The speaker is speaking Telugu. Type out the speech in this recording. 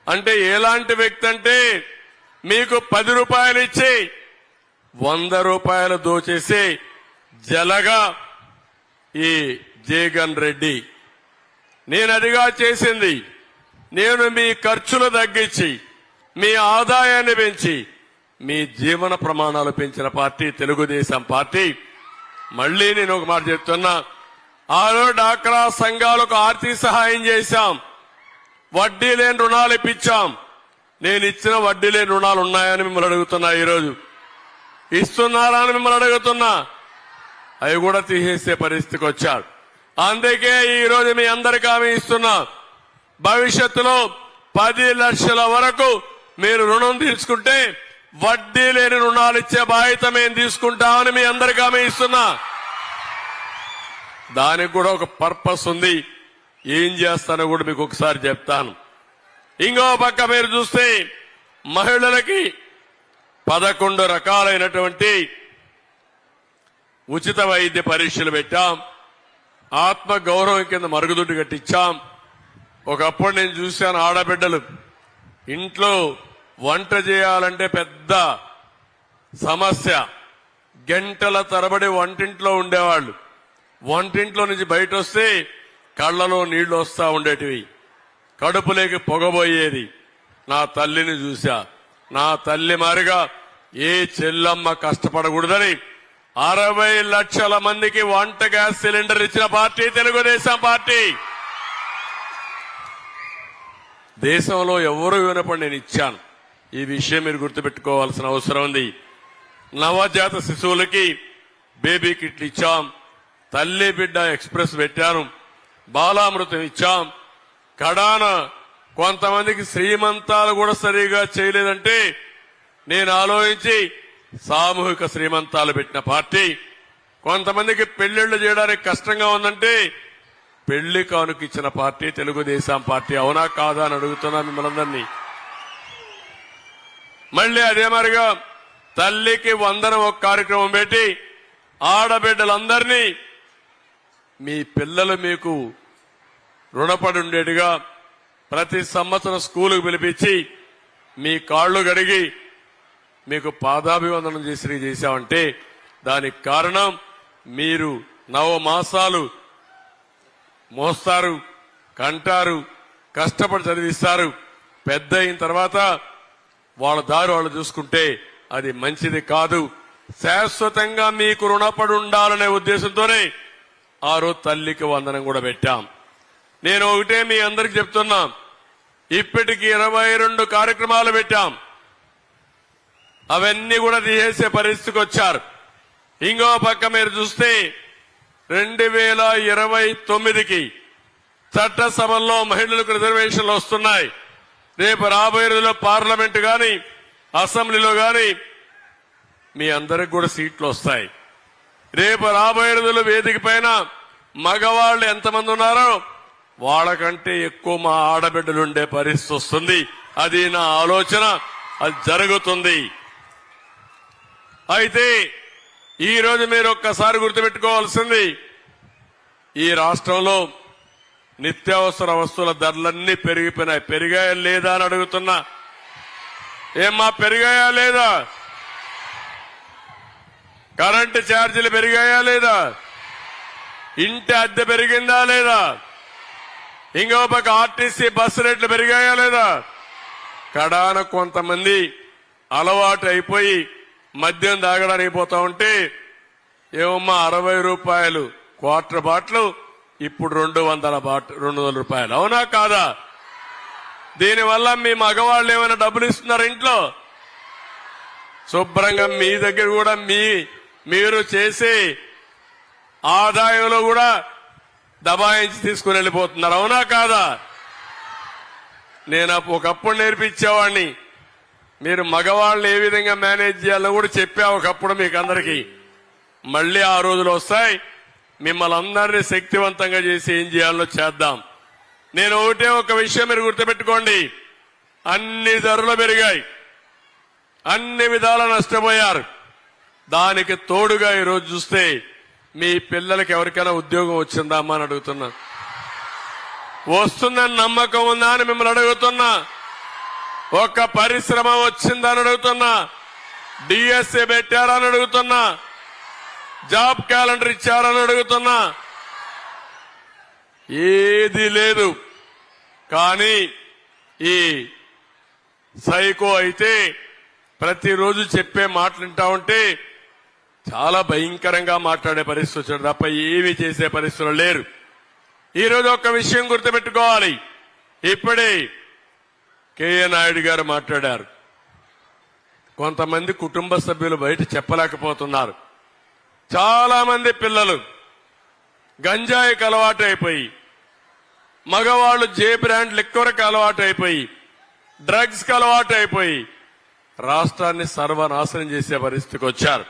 అంటే ఎలాంటి వ్యక్తి అంటే మీకు 10 రూపాయలు ఇచ్చి 100 రూపాయలు దోచేసి జలగా ఈ జగన్ రెడ్డి. నేను అదిగా చేసింది. నేను మీ ఖర్చులు తగ్గించి మీ ఆదాయాన్ని పెంచి మీ జీవన ప్రమాణాలు పెంచిన పార్టీ తెలుగుదేశం పార్టీ. మళ్లీ నేను ఒక మాట చెప్తున్నా, ఆరో డాక్రా సంఘాలకు ఆర్థిక సహాయం చేశాం, వడ్డీ లేని రుణాలు ఇప్పించాం. నేను ఇచ్చిన వడ్డీ లేని రుణాలు ఉన్నాయని మిమ్మల్ని అడుగుతున్నా. ఈరోజు ఇస్తున్నారా అని మిమ్మల్ని అడుగుతున్నా. అవి కూడా తీసేసే పరిస్థితికి వచ్చారు. అందుకే ఈరోజు మీ అందరికీ హామీ ఇస్తున్నా, భవిష్యత్తులో 10 లక్షల వరకు మీరు రుణం తీసుకుంటే వడ్డీ లేని రుణాలు ఇచ్చే బాధ్యత మేము తీసుకుంటామని మీ అందరికీ హామీ ఇస్తున్నా. దానికి కూడా ఒక పర్పస్ ఉంది. ఏం చేస్తానో కూడా మీకు ఒకసారి చెప్తాను. ఇంకో పక్క మీరు చూస్తే మహిళలకి 11 రకాలైనటువంటి ఉచిత వైద్య పరీక్షలు పెట్టాం. ఆత్మ గౌరవం కింద మరుగుదొడ్డి కట్టించాం. ఒకప్పుడు నేను చూశాను, ఆడబిడ్డలు ఇంట్లో వంట చేయాలంటే పెద్ద సమస్య. గంటల తరబడి వంటింట్లో ఉండేవాళ్లు. వంటింట్లో నుంచి బయట వస్తే కళ్లలో నీళ్లు వస్తా ఉండేటివి, కడుపులోకి పొగబోయేది. నా తల్లిని చూశా. నా తల్లి మారిగా ఏ చెల్లమ్మ కష్టపడకూడదని 60 లక్షల మందికి వంట గ్యాస్ సిలిండర్ ఇచ్చిన పార్టీ తెలుగుదేశం పార్టీ. దేశంలో ఎవరు వినపడి నేను ఇచ్చాను. ఈ విషయం మీరు గుర్తుపెట్టుకోవాల్సిన అవసరం ఉంది. నవజాత శిశువులకి బేబీ కిట్లు ఇచ్చాం. తల్లి బిడ్డ ఎక్స్ప్రెస్ పెట్టాను. బాలామృతం ఇచ్చాం. కడాన కొంతమందికి శ్రీమంతాలు కూడా సరిగా చేయలేదంటే నేను ఆలోచించి సామూహిక శ్రీమంతాలు పెట్టిన పార్టీ. కొంతమందికి పెళ్లిళ్లు చేయడానికి కష్టంగా ఉందంటే పెళ్లి కానుక ఇచ్చిన పార్టీ తెలుగుదేశం పార్టీ. అవునా కాదా అని అడుగుతున్నా మిమ్మల్ని. మళ్లీ అదే మరిగా తల్లికి వందనం ఒక కార్యక్రమం పెట్టి ఆడబిడ్డలందరినీ మీ పిల్లలు మీకు రుణపడి ఉండేట్టుగా ప్రతి సంవత్సరం స్కూలుకు పిలిపించి మీ కాళ్లు గడిగి మీకు పాదాభివందనం చేశామంటే దానికి కారణం మీరు 9 మాసాలు మోస్తారు, కంటారు, కష్టపడి చదివిస్తారు. పెద్ద అయిన తర్వాత వాళ్ళ దారి వాళ్ళు చూసుకుంటే అది మంచిది కాదు. శాశ్వతంగా మీకు రుణపడి ఉండాలనే ఉద్దేశంతోనే ఆ రోజు తల్లికి వందనం కూడా పెట్టాం. నేను ఒకటే మీ అందరికి చెప్తున్నా, ఇప్పటికి 22 కార్యక్రమాలు పెట్టాం. అవన్నీ కూడా తీసేసే పరిస్థితికి వచ్చారు. ఇంకో పక్క మీరు చూస్తే 2029కి చట్టసభల్లో మహిళలకు రిజర్వేషన్లు వస్తున్నాయి. రేపు రాబోయే రోజుల్లో పార్లమెంటు గాని అసెంబ్లీలో గాని మీ అందరికి కూడా సీట్లు వస్తాయి. రేపు రాబోయే రోజుల్లో వేదిక పైన మగవాళ్లు ఎంతమంది ఉన్నారో వాళ్ళకంటే ఎక్కువ మా ఆడబిడ్డలుండే పరిస్థితి వస్తుంది. అది నా ఆలోచన, అది జరుగుతుంది. అయితే ఈ రోజు మీరు ఒక్కసారి గుర్తుపెట్టుకోవాల్సింది, ఈ రాష్ట్రంలో నిత్యావసర వస్తువుల ధరలన్నీ పెరిగిపోయినాయి. పెరిగాయా లేదా అని అడుగుతున్నా. ఏమ్మా పెరిగాయా లేదా? కరెంటు ఛార్జీలు పెరిగాయా లేదా? ఇంటి అద్దె పెరిగిందా లేదా? ఇంకో పక్క ఆర్టీసీ బస్సు రేట్లు పెరిగాయా లేదా? కడాన కొంతమంది అలవాటు అయిపోయి మద్యం తాగడానికి పోతా ఉంటే ఏమమ్మా 60 రూపాయలు క్వార్టర్ బాటిల్ ఇప్పుడు 200 రూపాయలు. అవునా కాదా? దీనివల్ల మీ మగవాళ్ళు ఏమైనా డబ్బులు ఇస్తున్నారు ఇంట్లో? శుభ్రంగా మీ దగ్గర కూడా మీరు చేసే ఆదాయంలో కూడా దబాయించి తీసుకుని వెళ్ళిపోతున్నారు. అవునా కాదా? నేను ఒకప్పుడు నేర్పించేవాడిని. మీరు మగవాళ్ళని ఏ విధంగా మేనేజ్ చేయాలో కూడా చెప్పా ఒకప్పుడు మీకు అందరికీ. మళ్లీ ఆ రోజులు వస్తాయి. మిమ్మల్ని అందరినీ శక్తివంతంగా చేసి ఏం చేయాలో చేద్దాం. నేను ఒకటే ఒక విషయం మీరు గుర్తుపెట్టుకోండి, అన్ని ధరలు పెరిగాయి, అన్ని విధాలా నష్టపోయారు. దానికి తోడుగా ఈరోజు చూస్తే మీ పిల్లలకి ఎవరికైనా ఉద్యోగం వచ్చిందా అమ్మా అని అడుగుతున్నా. వస్తుందని నమ్మకం ఉందా అని మిమ్మల్ని అడుగుతున్నా. ఒక్క పరిశ్రమ వచ్చిందని అడుగుతున్నా, డిఎస్ఏ పెట్టారని అడుగుతున్నా, జాబ్ క్యాలెండర్ ఇచ్చారని అడుగుతున్నా. ఏది లేదు. కానీ ఈ సైకో అయితే ప్రతిరోజు చెప్పే మాటలు వింటా ఉంటే చాలా భయంకరంగా మాట్లాడే పరిస్థితి వచ్చాడు తప్ప ఏమీ చేసే పరిస్థితులు లేరు. ఈరోజు ఒక్క విషయం గుర్తుపెట్టుకోవాలి. ఇప్పుడే కేఏ నాయుడు గారు మాట్లాడారు. కొంతమంది కుటుంబ సభ్యులు బయట చెప్పలేకపోతున్నారు. చాలా మంది పిల్లలు గంజాయికి అలవాటు అయిపోయి, మగవాళ్లు జే బ్రాండ్ లిక్కర్కి అలవాటు అయిపోయి, డ్రగ్స్ కి అలవాటు అయిపోయి రాష్ట్రాన్ని సర్వనాశనం చేసే పరిస్థితికి వచ్చారు.